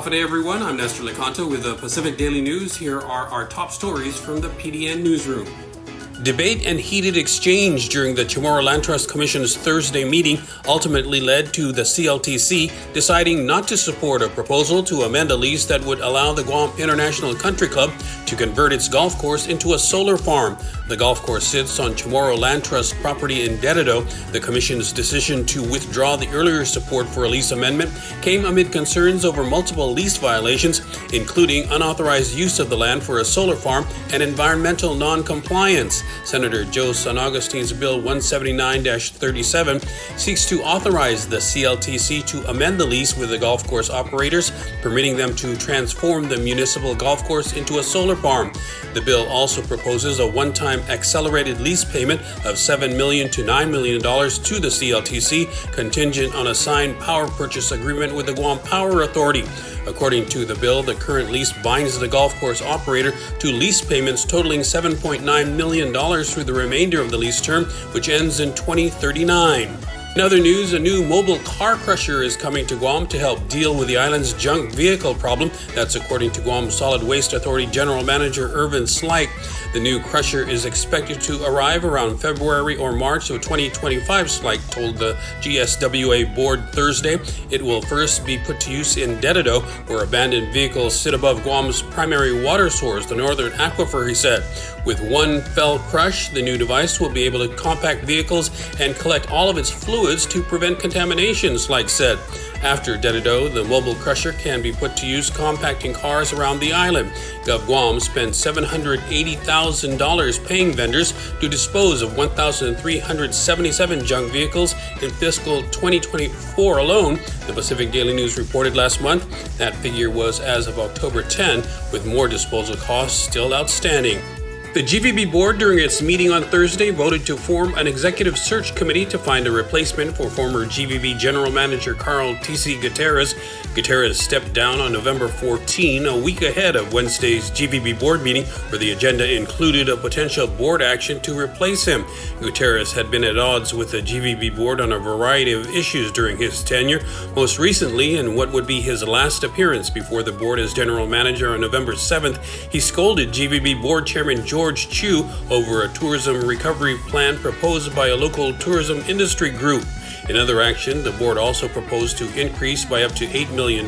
Wafade everyone, I'm Nestor Lecanto with the Pacific Daily News. Here are our top stories from the PDN newsroom. Debate and heated exchange during the Chamorro Land Trust Commission's Thursday meeting ultimately led to the CLTC deciding not to support a proposal to amend a lease that would allow the Guam International Country Club to convert its golf course into a solar farm. The golf course sits on Chamorro Land Trust property in Dededo. The Commission's decision to withdraw the earlier support for a lease amendment came amid concerns over multiple lease violations, including unauthorized use of the land for a solar farm and environmental non-compliance. Senator Joe San Augustine's Bill 179-37 seeks to authorize the CLTC to amend the lease with the golf course operators, permitting them to transform the municipal golf course into a solar farm. The bill also proposes a one-time accelerated lease payment of $7 million to $9 million to the CLTC, contingent on a signed power purchase agreement with the Guam Power Authority. According to the bill, the current lease binds the golf course operator to lease payments totaling $7.9 million through the remainder of the lease term, which ends in 2039. In other news, a new mobile car crusher is coming to Guam to help deal with the island's junk vehicle problem. That's according to Guam Solid Waste Authority General Manager Irvin Slyke. The new crusher is expected to arrive around February or March of 2025, Slyke told the GSWA board Thursday. It will first be put to use in Dededo, where abandoned vehicles sit above Guam's primary water source, the northern aquifer, he said. With one fell crush, the new device will be able to compact vehicles and collect all of its fluids to prevent contamination, Slyke said. After Dededo, the mobile crusher can be put to use compacting cars around the island. Gov Guam spent $780,000 paying vendors to dispose of 1,377 junk vehicles in fiscal 2024 alone, the Pacific Daily News reported last month. That figure was as of October 10, with more disposal costs still outstanding. The GVB board, during its meeting on Thursday, voted to form an executive search committee to find a replacement for former GVB General Manager Carl T.C. Gutierrez. Gutierrez stepped down on November 14, a week ahead of Wednesday's GVB board meeting, where the agenda included a potential board action to replace him. Gutierrez had been at odds with the GVB board on a variety of issues during his tenure, most recently in what would be his last appearance before the board as general manager on November 7th. He scolded GVB board chairman George Chu over a tourism recovery plan proposed by a local tourism industry group. In other action, the board also proposed to increase by up to $8 million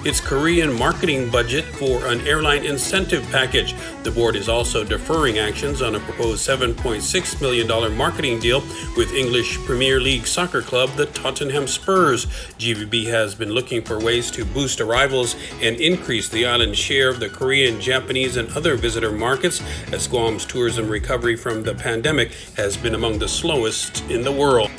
its Korean marketing budget for an airline incentive package. The board is also deferring actions on a proposed $7.6 million marketing deal with English Premier League soccer club, the Tottenham Spurs. GVB has been looking for ways to boost arrivals and increase the island's share of the Korean, Japanese, and other visitor markets, as Guam's tourism recovery from the pandemic has been among the slowest in the world.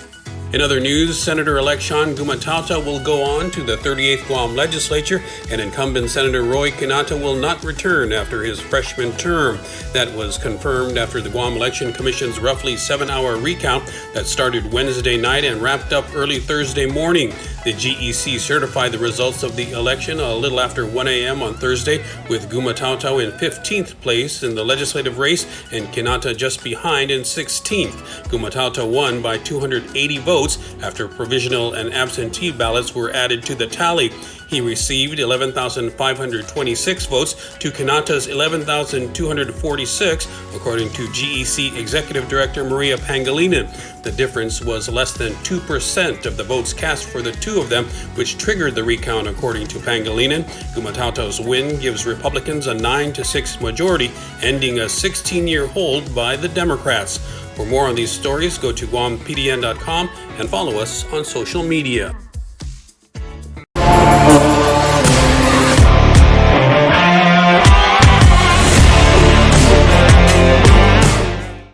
In other news, Senator-elect Gumataotao will go on to the 38th Guam legislature, and incumbent Senator Roy Kinata will not return after his freshman term. That was confirmed after the Guam Election Commission's roughly 7-hour recount that started Wednesday night and wrapped up early Thursday morning. The GEC certified the results of the election a little after 1 a.m. on Thursday, with Gumataotao in 15th place in the legislative race and Kinata just behind in 16th. Gumataotao won by 280 votes after provisional and absentee ballots were added to the tally. He received 11,526 votes to Kinata's 11,246, according to GEC Executive Director Maria Pangilinan. The difference was less than 2% of the votes cast for the two of them, which triggered the recount, according to Pangilinan. Gumataotao's win gives Republicans a 9-6 majority, ending a 16-year hold by the Democrats. For more on these stories, go to GuamPDN.com and follow us on social media.